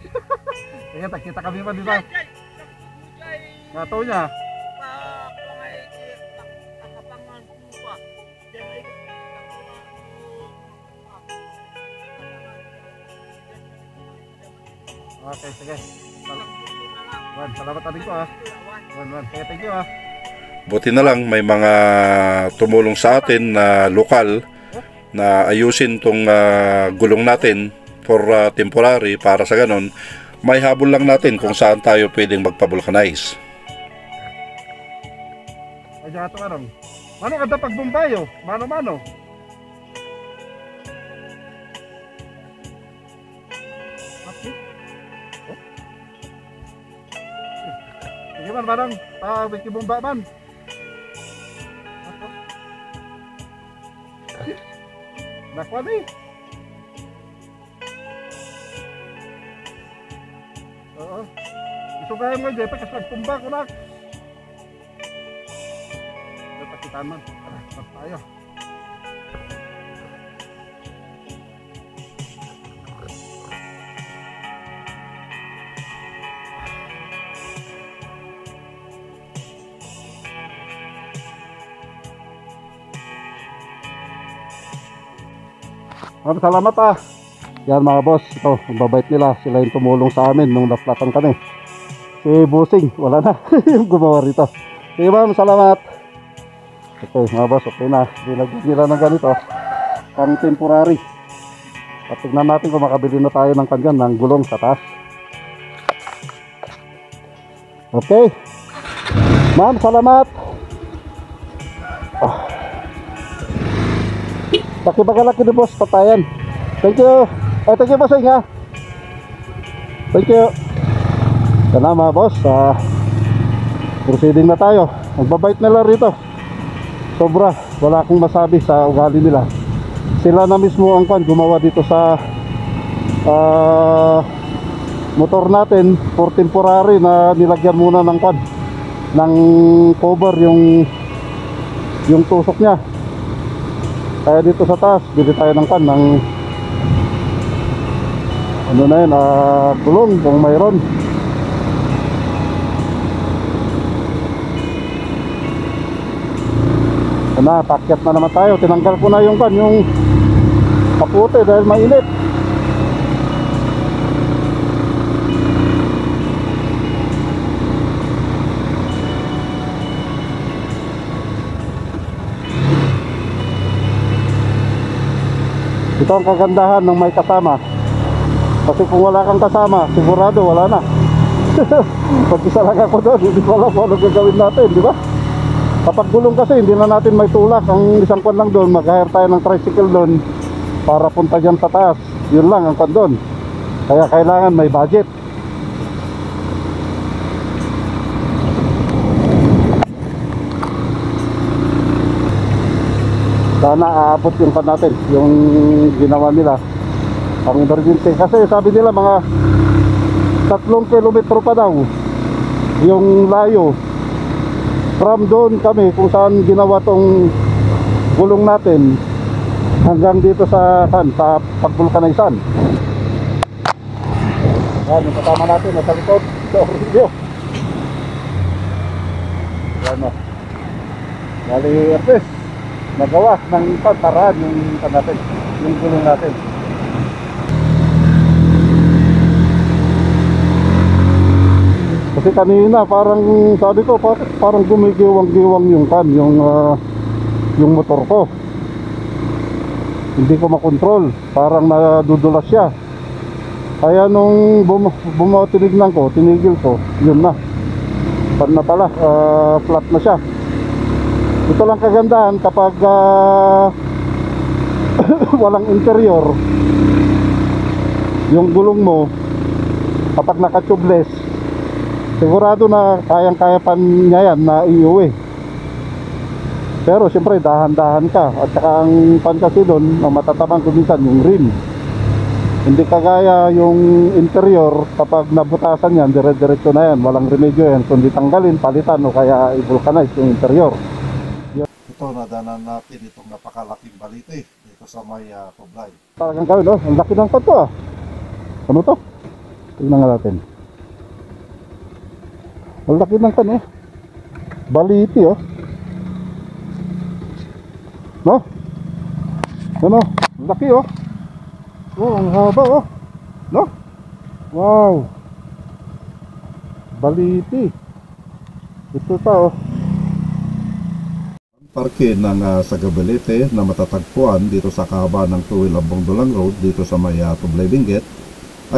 kita kami man, di ba? Ngato niya. Okay, sige. Salamat ating ko, ha. Sige, thank you, ha. Buti na lang may mga tumulong sa atin na lokal na ayusin tong gulong natin for temporary, para sa ganon may habol lang natin kung saan tayo pwedeng magpa-vulcanize. Ay, jato karong. Mano kada pagbumbayo? Mano. Sige man, manang. Wikibumba man. Nakuha na eh. Oo. Ito kaya mo, Jepe, kasi nagtumba ko na. Napakitaan man. Tara, start tayo. Salamat ah. Yan mga boss, ito, ang babait nila. Sila yung tumulong sa amin nung naplatan kami. Si Busing, wala na. Yung gumawa rito. Sige ma'am, salamat. Okay mga boss, okay na. Dinagyan nila ng ganito. Pang temporary. At tignan natin kung makabili na tayo ng kanyan, ng gulong sa taas. Okay. Ma'am, salamat. Pakibagalaki ni boss, patayan. Thank you. Thank you boss, ha. Thank you. Yan na mga boss, proceeding na tayo. Magbabait nila rito. Sobra, wala akong masabi sa ugali nila. Sila na mismo ang gumawa dito sa motor natin for temporary na nilagyan muna ng ng cover yung tusok niya. Kaya dito sa taas, bili tayo ng ng ano na yun, gulong kung mayroon. Pakyat na naman tayo. Tinanggal ko na yung kapote dahil mainit. Ito ang kagandahan ng may kasama. Kasi kung wala kang kasama, sigurado wala na. Pag isa lang ako doon, hindi ko alam kung ano gagawin natin, di ba? Kapag gulong kasi, hindi na natin may tulak. Ang isang lang doon, mag-hire tayo ng tricycle doon para punta dyan sa taas. Yun lang ang doon. Kaya kailangan may budget. Sana aabot yung natin, yung ginawa nila ang emergency. Kasi sabi nila mga 3 kilometro pa daw yung layo from doon kami kung saan ginawa tong gulong natin hanggang dito sa pagvulkanisan. Yan yung kasama natin nasa likod sa video. Yan o, bali at least nagawa ng paraan yung gulong natin. Kasi kanina parang sabi ko parang gumigiwang-giwang yung motor ko. Hindi ko makontrol, parang nadudulas siya. Kaya nung tinignan ko, tinigil ko, yun na. Pan na pala, flat na siya. Ito lang kagandahan kapag walang interior yung gulong mo, kapag naka-tubeless, sigurado na kayang-kaya pa niya yan na iuwi. Pero siyempre dahan-dahan ka. At saka ang kasi doon, ang matatabang kuminsan yung rim. Hindi kagaya yung interior, kapag nabutasan yan, dire-diretso na yan, walang remedyo yan. Kundi tanggalin, palitan o kaya i-vulcanize yung interior. Ito, nadanan natin itong napakalaking balite dito sa may Tublay. Talagang gawin, oh. Ang laki ng to ah. Ano to? Tingnan nga natin. Ang laki ng kan, oh. Balite, oh. No? Ano? Ang laki, oh. Oh, ang haba, oh. No? Wow. Balite. Ito pa, oh. Parke ng Sagabalete na matatagpuan dito sa kahaba ng Tuwil-Ambong Dulang Road dito sa may Tublay Benguet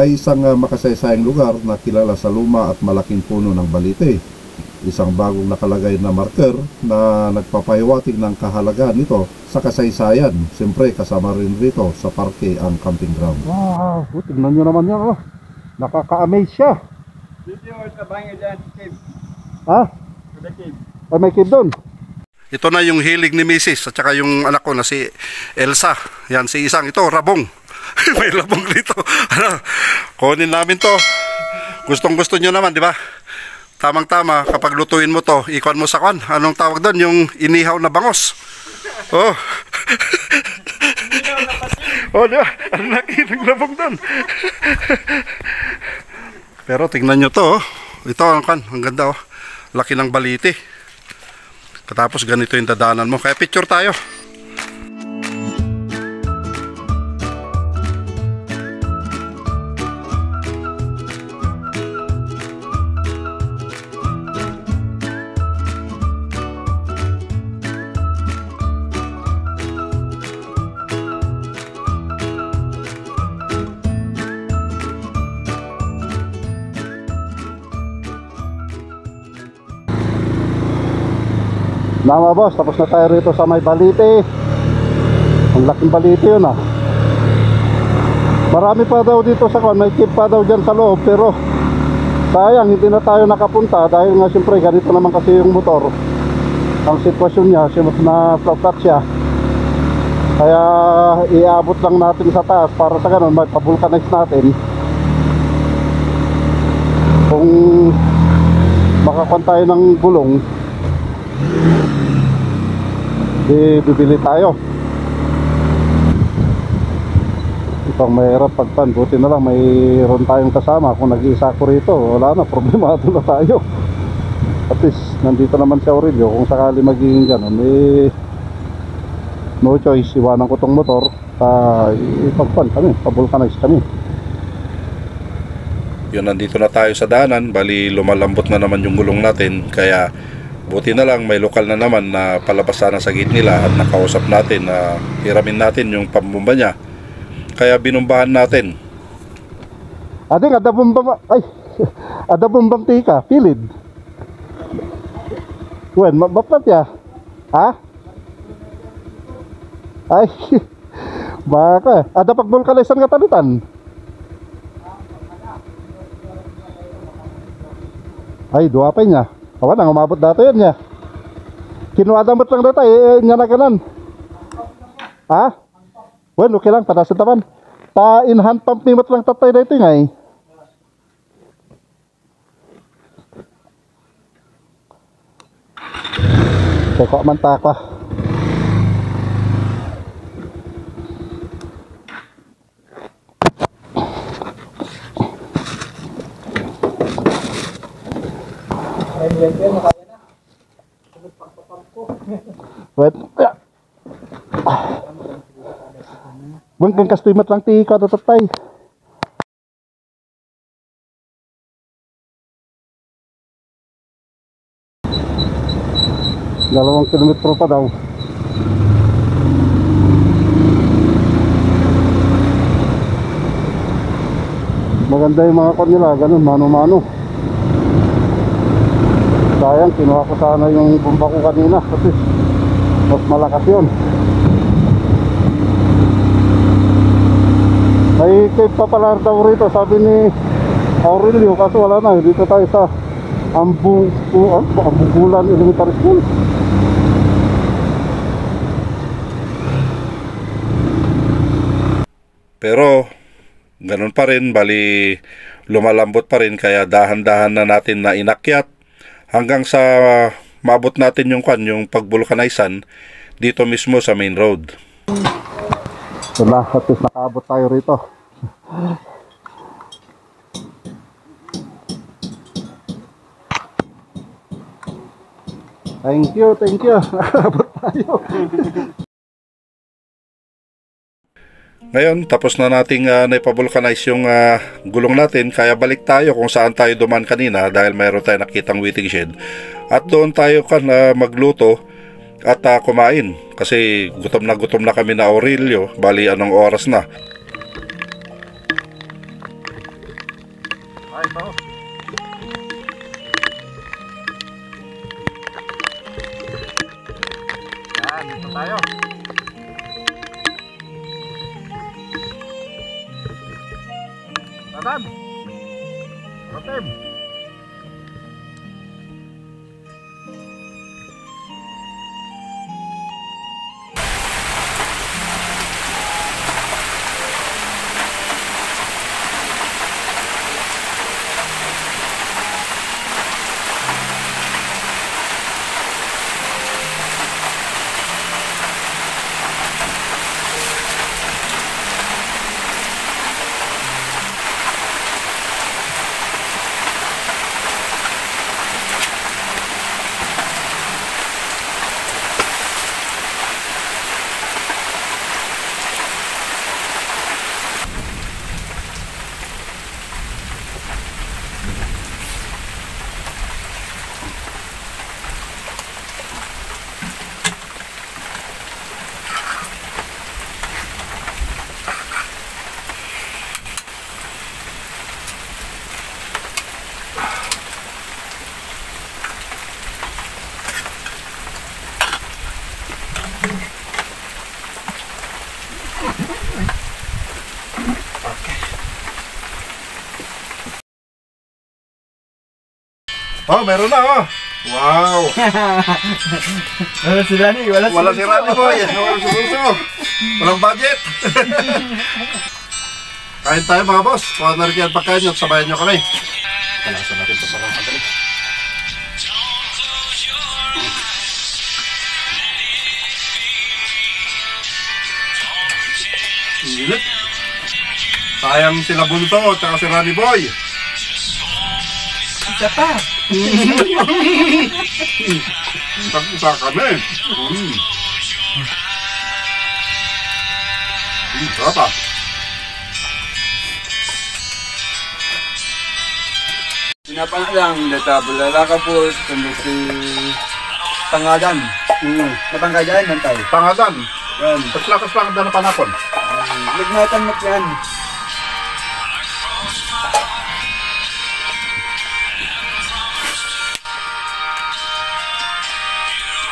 ay isang makasaysayang lugar na kilala sa luma at malaking puno ng balite. Isang bagong nakalagay na marker na nagpapahiwatig ng kahalagahan nito sa kasaysayan. Siyempre kasama rin rito sa parke ang camping ground. Wow, tingnan nyo naman yan, oh. Nakaka-amaze siya. Dito yung tabang dyan, cave. Ha? Sa cave. Ay, may cave doon. Ito na yung hilig ni Mrs. at saka yung anak ko na si Elsa. Yan, si isang ito, rabong. May labong dito. Kunin namin to. Gustong-gusto nyo naman, di ba? Tamang-tama, kapag lutuin mo to, ikuan mo sa kwan. Anong tawag doon? Yung inihaw na bangos. Oh. Oh, di ba? Ang laki ng labog doon. Pero tingnan nyo to, oh. Ito ang kwan, ang ganda, oh. Laki ng baliti. Katapos ganito yung dadaanan mo. Kaya picture tayo. Na mga boss, tapos na tayo rito sa may balite. Ang laking balite yun ah. Marami pa daw dito sa kwan, may keep pa daw dyan sa loob. Pero sayang, hindi na tayo nakapunta. Dahil nga siyempre ganito naman kasi yung motor. Ang sitwasyon niya, na flat siya. Kaya iabot lang natin sa taas para sa ganun, may pabulkanize natin. Kung makakuan tayo ng gulong, bibili tayo. Itong mahirap pagpan, buti na lang mayroon tayong kasama. Kung nag-iisa ko rito, wala na, problemado na tayo. At least nandito naman si Aurelio. Kung sakali magiging ganun, no choice, iwanan ko tong motor. Ipagpan kami, pabulkanize kami. Yun, nandito na tayo sa daanan. Bali lumalambot na naman yung gulong natin. Kaya buti na lang may lokal na naman na palabas sana sa gate nila at nakausap natin na hiramin natin yung pambumba niya. Kaya binumbahan natin. Ading, ada bumbang, ay, ada bumbang tika, pilid. Wen, maplat ya? Ha? Ay, baka, ada pagbulkanisan ka talitan. Ay, dua pa niya. Awan, ang umabot dito yan niya. Kinuadamot lang dito, niya na kanan. Ha? Well, okay lang, para sa taman. In-hand pump nimot lang tatay dito nga eh. Teko man taka. Wait. Bang kastimat lang ti ka tatay. Dalawang kilometro pa daw. Maganda yung mga kon nila, ganun, mano-mano. Sayang, kinuha ko sana yung bomba ko kanina kasi mas malakas yun. May cave pa pala daw rito, sabi ni Aurelio, kaso wala na. Dito tayo sa Ambugulan Elementary School. Pero ganun pa rin, bali lumalambot pa rin, kaya dahan-dahan na natin na inakyat hanggang sa maabot natin yung pagbulkanisan dito mismo sa main road. Wala, at least nakaabot tayo rito. Thank you, thank you. Nakaabot tayo. Ngayon, tapos na nating naipabulkanize yung gulong natin, kaya balik tayo kung saan tayo duman kanina dahil mayroon tayo nakitang waiting shed. At doon tayo magluto at kumain kasi gutom na kami na Aurelio. Bali anong oras na? Ay, ito. Yan, dito tayo. Tatan! Rotem! Oh, meron na oh. Wow. Wala si Rani, Wala si Rani boy. Walang suso. Walang budget. Kain tayo mga boss. Kuha na rin yan pagkain nyo. Sabayan nyo kami. Kalasan natin ito sa mga kadali. Init. Sayang sila Bunso at saka si Rani boy. Isa pa. Isa kami. Sarap. Pinapangat lang, data bulalaka po, kundi si Tangadan. Matangkadan, nantay. Tangadan. Yan. Lakas lang na panakon. Lignatan mo yan.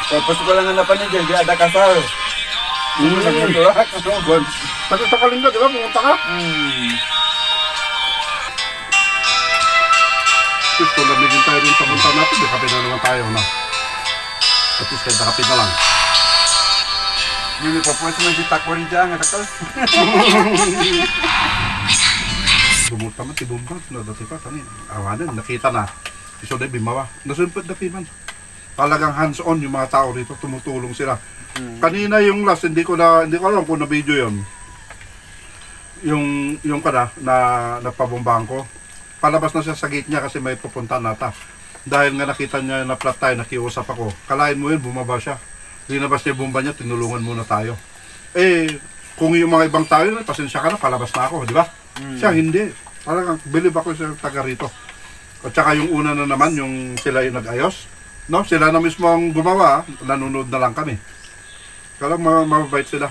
Tapos ko lang ang napanin dyan, di ada kasal. Nagmaturak. Pati sa Kalinga, di ba? Pumunta ka? Gusto lamigin tayo rin sa punta natin. Di kape na naman tayo na. At least kahit nakape na lang. Yun, ipapuwes mo si Takwa rin dyan, atakal. Bumulta man, tibumba. Nadati pa, tani. Awanan, nakita na. Iso na bimawa. Nasumpad na piman. Talagang hands-on yung mga tao rito. Tumutulong sila. Kanina yung last, hindi ko alam kung na video yon. Yung kada na napabombahan ko. Palabas na siya sa gate niya kasi may pupunta nata. Dahil nga nakita niya na flat tayo, nakiusap ako. Kalain mo yun, bumaba siya. Linabas niya yung bomba niya, tinulungan muna tayo. Eh, kung yung mga ibang tao, pasensya ka na, palabas na ako, di ba? Siya hindi. Talagang believe ako sa taga rito. At saka yung una na naman, yung sila yung nag-ayos. No? Sila na mismo ang gumawa, nanonood na lang kami. Kalang mababait sila.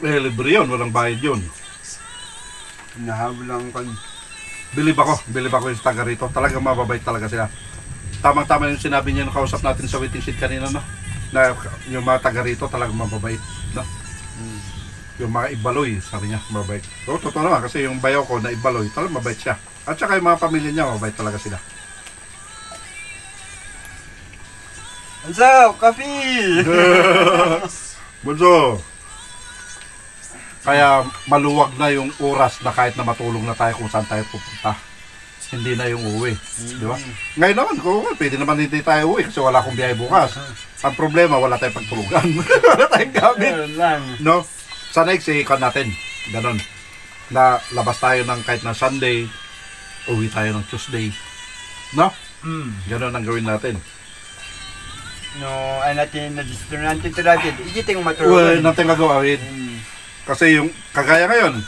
Eh, libre yun, walang bayad yun. Nahabol lang kan. Believe ako yung taga rito. Talagang mababait talaga sila. Tamang-tama yung sinabi niya nung kausap natin sa waiting sheet kanina, no? Na yung mga taga rito talagang mababait, no? Yung mga Ibaloy, sabi niya, mababait. So, totoo naman, kasi yung bayaw ko na Ibaloy, talagang mabait siya. At saka yung mga pamilya niya, mababait talaga sila. Ansaw, coffee! Bunso! Kaya maluwag na yung oras na kahit na matulong na tayo kung saan tayo pupunta. Hindi na yung uwi. Di ba? Ngayon naman, kung pwede naman hindi tayo uwi kasi wala akong biyahe bukas. Ang problema, wala tayong pagtulugan. Wala tayong gamit. No? Sana iksikan natin. Ganon. Na labas tayo ng kahit na Sunday, uwi tayo ng Tuesday. No? Ganon ang gawin natin. No, ay natin na-distro natin ito natin. Igiting Uy, matulungan. natin gagawin. Kasi yung kagaya ngayon,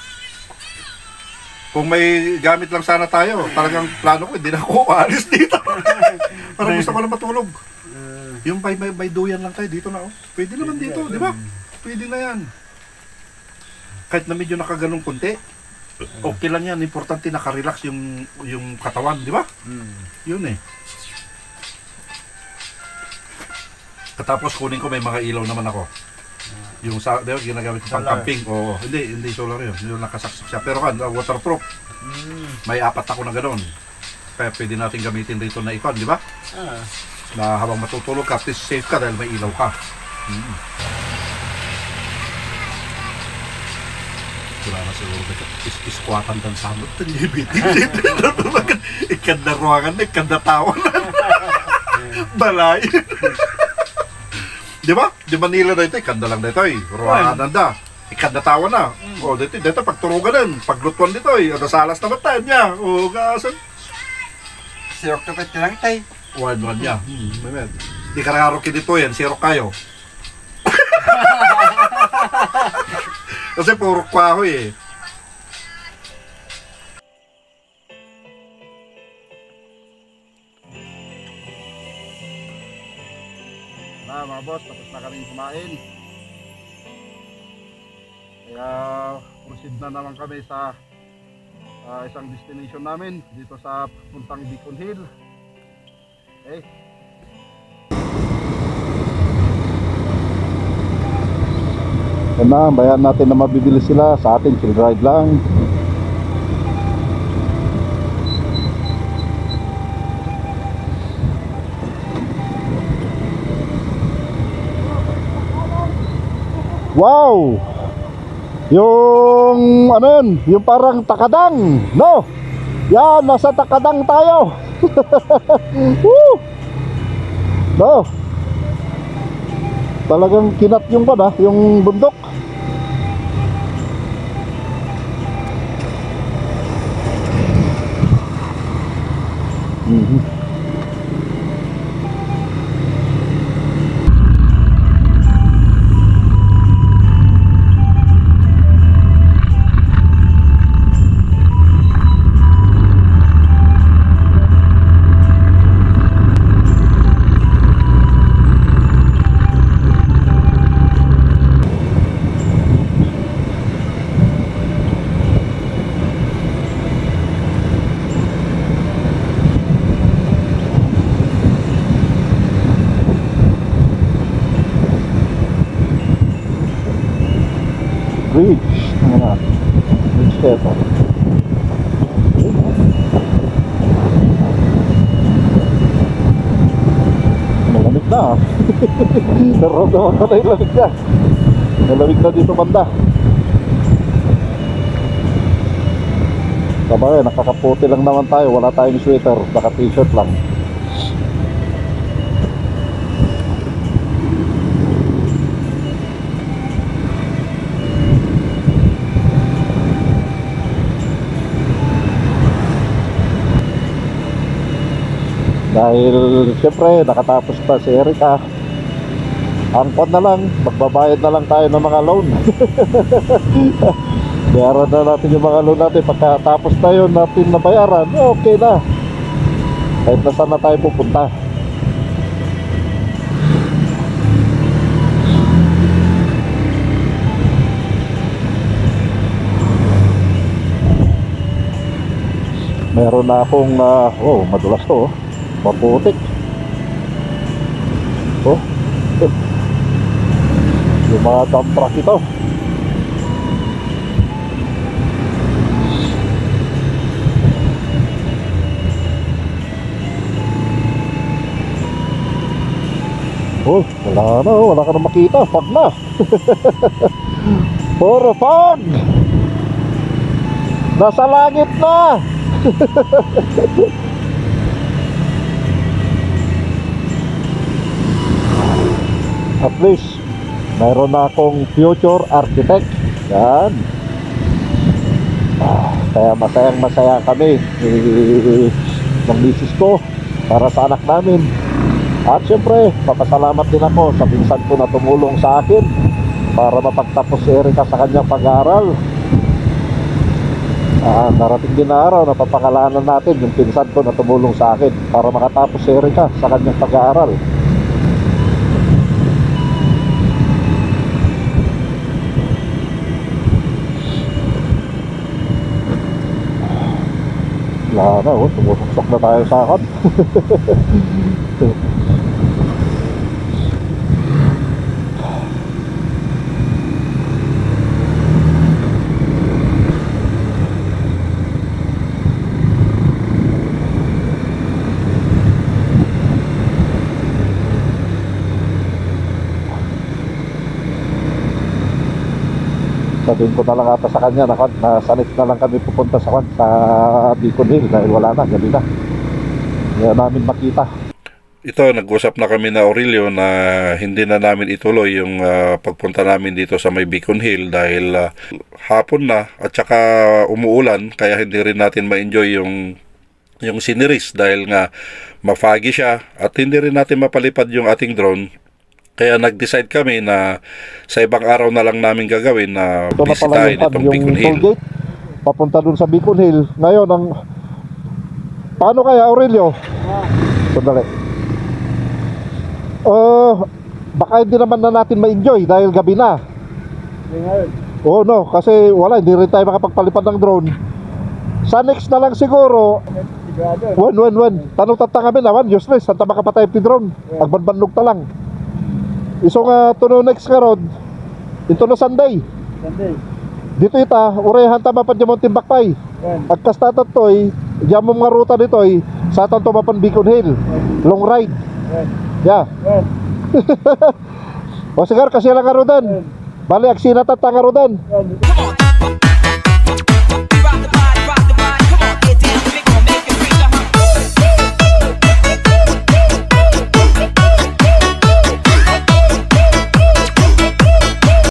kung may gamit lang sana tayo, talagang plano ko, hindi na ako aalis dito. Parang gusto ko na matulog. Yung by duyan lang tayo, dito na oh. Pwede naman dito, di ba? Pwede na yan. Kahit na medyo nakaganong konti, okay lang yan. Importante nakarelax yung katawan, di ba? Yun eh. Katapos kunin ko, may mga ilaw naman ako. Yung sa, di ba, ginagamit ko pang camping. Oo, hindi solar yun. Yung nakasaksak siya. Pero kan, waterproof. May 4 ako na gano'n. Kaya pwede natin gamitin dito na ikon, di ba? Na habang matutulog ka, at least safe ka dahil may ilaw ka. Wala na siguro dito. Iskwatan dan samot. Ikanda ruangan na, ikanda tawanan. Balay. Di ba? Di Manila na ito, ikanda lang dito eh. Ruangan na. Ikanda tawa na. O, dito pagturugan din. Paglutuan dito eh. Ada salas na matayan niya. O, kasan. Sirok na pati lang tayo. Wide one niya. Di ka nakarokin dito yan. Sirok kayo. Kasi puro kahoy eh. Na mga boss, tapos na kaming kumain. Kaya proceed na naman kami sa isang destination namin dito sa puntang Beacon Hill. Okay. Yan na, bayan natin na mabibili sila. Sa atin, chill ride lang. Wow! Yung ano yun, yung parang takadang, no? Yan, nasa takadang tayo. Woo! No. Talagang kinat yung yung bundok. Bridge. Ano? Bridge ito. Malamig na. Naramdaman ko na yung lamig na. Malamig na dito banda. Sabay, nakakaputi lang naman tayo. Wala tayong sweater. Naka t-shirt lang. Dahil siyempre nakatapos pa si Erica. Ang pod na lang, magbabayad na lang tayo ng mga loan. Bayaran na natin yung mga loan natin. Pagkatapos tayo natin nabayaran, okay na. Kahit na saan na tayo pupunta. Meron na akong madulas to, maputik. Yung mga dump truck ito. Wala ka na makita, fog na. Puro fog. Nasa langit na. At least mayroon na akong future architect. Yan. Kaya masaya kami ng misis ko para sa anak namin. At syempre papasalamat din ako sa pinsan ko na tumulong sa akin para mapagtapos si Erica sa kanyang pag-aaral. Darating din na araw na papangalanan natin yung pinsan ko na tumulong sa akin para makatapos si Erica sa kanyang pag-aaral. Wala na, tumusok na tayo sa akin. Sabihin ko na lang ata sa kanya na sanit na lang kami pupunta sa Beacon Hill dahil wala na, gabi na. Hindi namin makita. Ito, nag-usap na kami na Aurelio na hindi na namin ituloy yung pagpunta namin dito sa may Beacon Hill dahil hapon na at saka umuulan kaya hindi rin natin ma-enjoy yung sceneries dahil nga ma-foggy siya at hindi rin natin mapalipad yung ating drone. Kaya nag-decide kami na sa ibang araw na lang namin gagawin na bisitahin itong Beacon Hill. Papunta dun sa Beacon Hill. Ngayon, paano kaya Aurelio? Sandali. Baka hindi naman na natin ma-enjoy dahil gabi na. Oo, no, kasi hindi rin tayo makapagpalipad ng drone. Sa next na lang siguro. When tanong tatang kami naman, useless, saan tayo makapatay yung drone? Agbanbanlog ta lang. Iso nga tuno next karod. Ito no Sunday. Dito ita, urehan tama pa dyan mong timbakpay. Agkastata to'y, dyan mong mga ruta dito'y, sa atan tumapan Beacon Hill. Long ride. Yeah. O sigar, kasi lang karodan. Bali, aksina tatangaro dan. Come on,